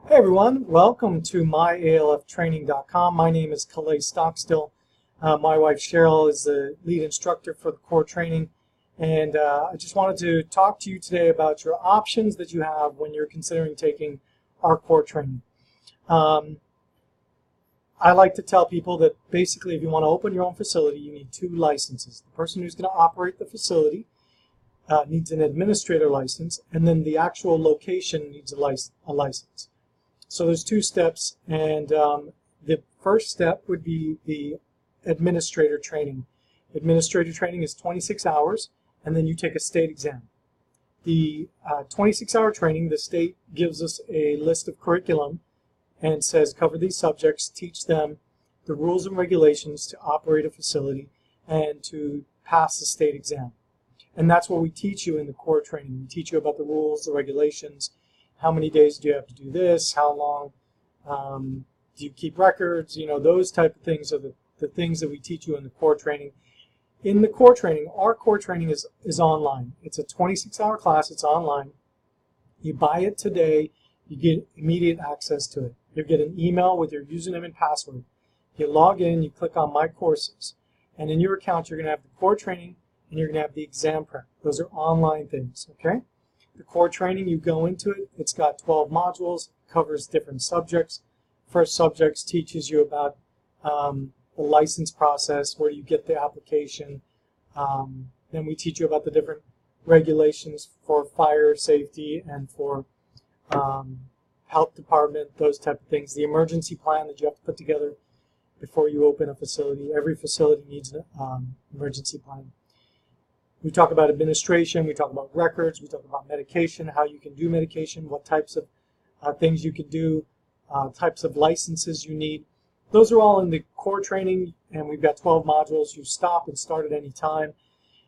Hey everyone, welcome to myalftraining.com. My name is Calais Stockstill. My wife Cheryl is the lead instructor for the core training, and I just wanted to talk to you today about your options that you have when you're considering taking our core training. I like to tell people that basically if you want to open your own facility, you need two licenses. The person who's going to operate the facility needs an administrator license, and then the actual location needs a license. So there's two steps, and the first step would be the administrator training. Administrator training is 26 hours, and then you take a state exam. The 26-hour training, the state gives us a list of curriculum and says cover these subjects, teach them the rules and regulations to operate a facility and to pass the state exam. And that's what we teach you in the core training. We teach you about the rules, the regulations. How many days do you have to do this? How long do you keep records? You know, those type of things are the things that we teach you in the core training. In the core training, our core training is online. It's a 26-hour class. It's online. You buy it today. You get immediate access to it. You get an email with your username and password. You log in. You click on My Courses. And in your account, you're going to have the core training and you're going to have the exam prep. Those are online things, okay? The core training, you go into it, it's got 12 modules, covers different subjects. First subjects teaches you about the license process, where you get the application. Then we teach you about the different regulations for fire safety and for health department, those type of things. The emergency plan that you have to put together before you open a facility. Every facility needs an emergency plan. We talk about administration, we talk about records, we talk about medication, how you can do medication, what types of things you can do, types of licenses you need. Those are all in the core training, and we've got 12 modules. You stop and start at any time.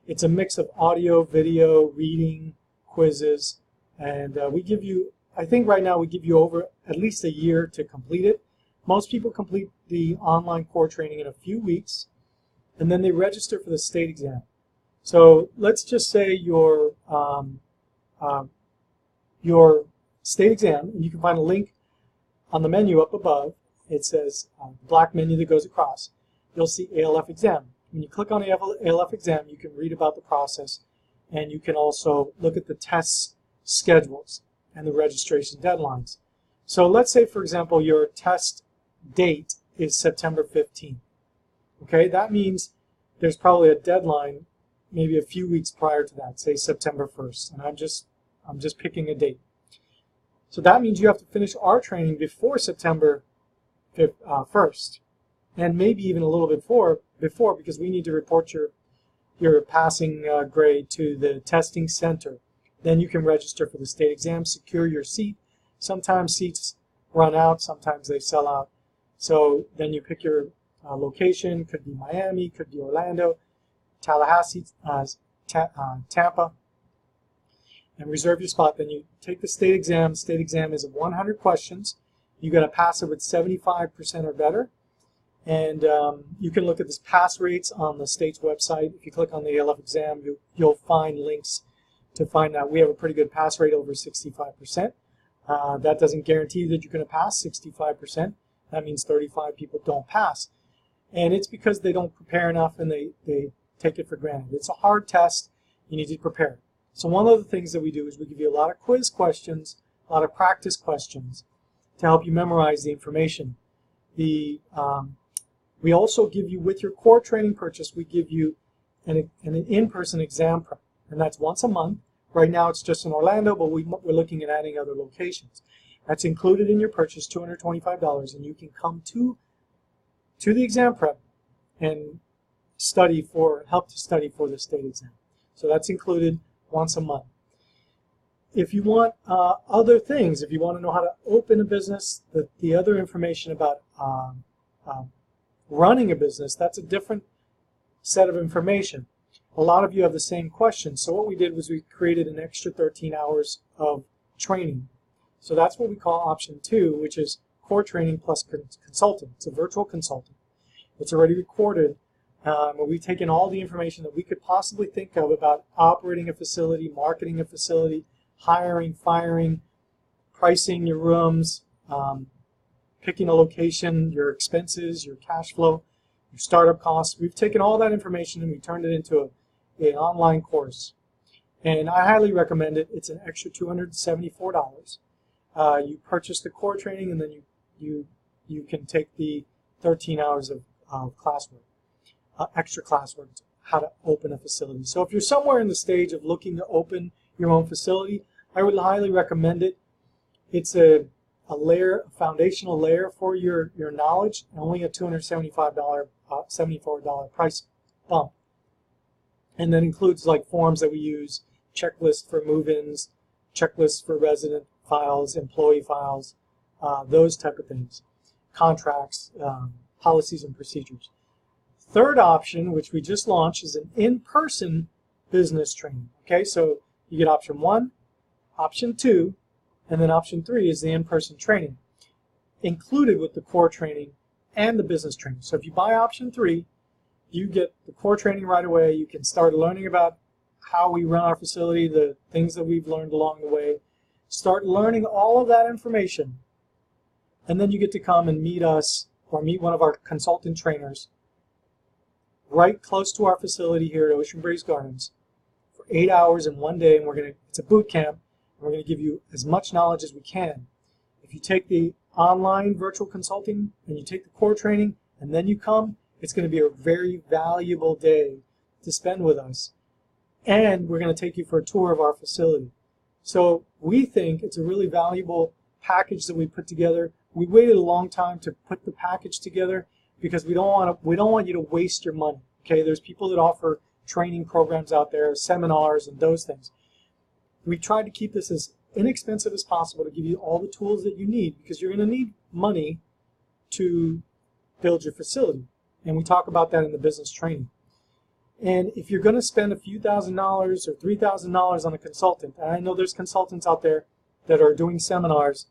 It's a mix of audio, video, reading, quizzes, and we give you, I think right now we give you over at least a year to complete it. Most people complete the online core training in a few weeks, and then they register for the state exam. So let's just say your state exam, and you can find a link on the menu up above. It says black menu that goes across. You'll see ALF exam. When you click on the ALF exam, you can read about the process, and you can also look at the test schedules and the registration deadlines. So let's say, for example, your test date is September 15th. Okay, that means there's probably a deadline maybe a few weeks prior to that, say September 1st, and I'm just picking a date. So that means you have to finish our training before September 1st, and maybe even a little bit before, because we need to report your passing grade to the testing center. Then you can register for the state exam, secure your seat. Sometimes seats run out, sometimes they sell out. So then you pick your location, could be Miami, could be Orlando, Tallahassee, Tampa, and reserve your spot. Then you take the state exam. State exam is 100 questions. You got to pass it with 75% or better. And you can look at this pass rates on the state's website. If you click on the ALF exam, you'll find links to find out. We have a pretty good pass rate, over 65%. That doesn't guarantee that you're going to pass 65%. That means 35 people don't pass. And it's because they don't prepare enough and they take it for granted. It's a hard test. You need to prepare. So one of the things that we do is we give you a lot of quiz questions, a lot of practice questions to help you memorize the information. We also give you, with your core training purchase, we give you an in-person exam prep, and that's once a month. Right now it's just in Orlando, but we're looking at adding other locations. That's included in your purchase, $225, and you can come to the exam prep and help to study for the state exam. So that's included once a month. If you want other things, if you want to know how to open a business, the other information about running a business, that's a different set of information. A lot of you have the same questions. So what we did was we created an extra 13 hours of training. So that's what we call option 2, which is core training plus consulting. It's a virtual consulting. It's already recorded. We've taken all the information that we could possibly think of about operating a facility, marketing a facility, hiring, firing, pricing your rooms, picking a location, your expenses, your cash flow, your startup costs. We've taken all that information and we turned it into an online course. And I highly recommend it. It's an extra $274. You purchase the core training, and then you can take the 13 hours of classwork, extra classwork, how to open a facility. So if you're somewhere in the stage of looking to open your own facility, I would highly recommend it. It's a foundational layer for your knowledge, and only a $274 price bump. And that includes like forms that we use, checklists for move-ins, checklists for resident files, employee files, those type of things, contracts, policies and procedures. Third option, which we just launched, is an in-person business training. Okay, so you get option 1, option 2, and then option 3 is the in-person training, included with the core training and the business training. So if you buy option 3, you get the core training right away. You can start learning about how we run our facility, the things that we've learned along the way. Start learning all of that information, and then you get to come and meet us or meet one of our consultant trainers right close to our facility here at Ocean Breeze Gardens for 8 hours in one day, and it's a boot camp, and we're going to give you as much knowledge as we can. If you take the online virtual consulting and you take the core training and then you come, it's going to be a very valuable day to spend with us, and we're going to take you for a tour of our facility. So we think it's a really valuable package that we put together. We waited a long time to put the package together because we don't want you to waste your money. Okay, there's people that offer training programs out there, seminars and those things. We tried to keep this as inexpensive as possible to give you all the tools that you need, because you're going to need money to build your facility, and we talk about that in the business training. And if you're going to spend a few $1,000s or $3,000 on a consultant, and I know there's consultants out there that are doing seminars,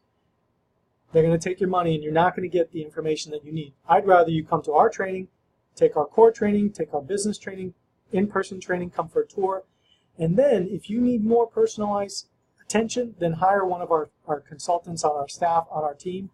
they're going to take your money and you're not going to get the information that you need. I'd rather you come to our training, take our core training, take our business training, in-person training, come for a tour, and then if you need more personalized attention, then hire one of our consultants on our staff, on our team,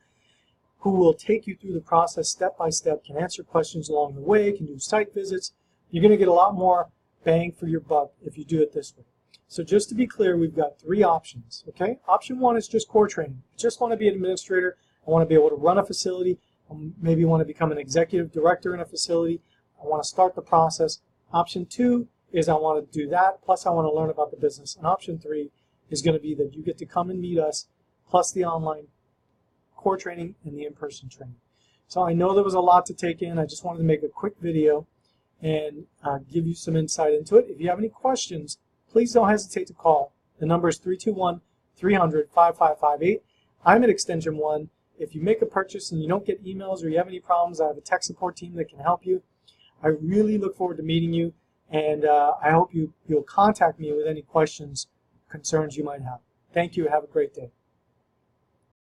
who will take you through the process step by step, can answer questions along the way, can do site visits. You're going to get a lot more bang for your buck if you do it this way. So just to be clear, we've got 3 options. Okay, option 1 is just core training. I just want to be an administrator. I want to be able to run a facility. I maybe want to become an executive director in a facility. I want to start the process. Option 2 is I want to do that, plus I want to learn about the business. And option 3 is going to be that you get to come and meet us, plus the online core training and the in-person training. So I know there was a lot to take in. I just wanted to make a quick video and give you some insight into it. If you have any questions, please don't hesitate to call. The number is 321-300-5558. I'm at Extension 1. If you make a purchase and you don't get emails or you have any problems, I have a tech support team that can help you. I really look forward to meeting you, and I hope you'll contact me with any questions, concerns you might have. Thank you. Have a great day.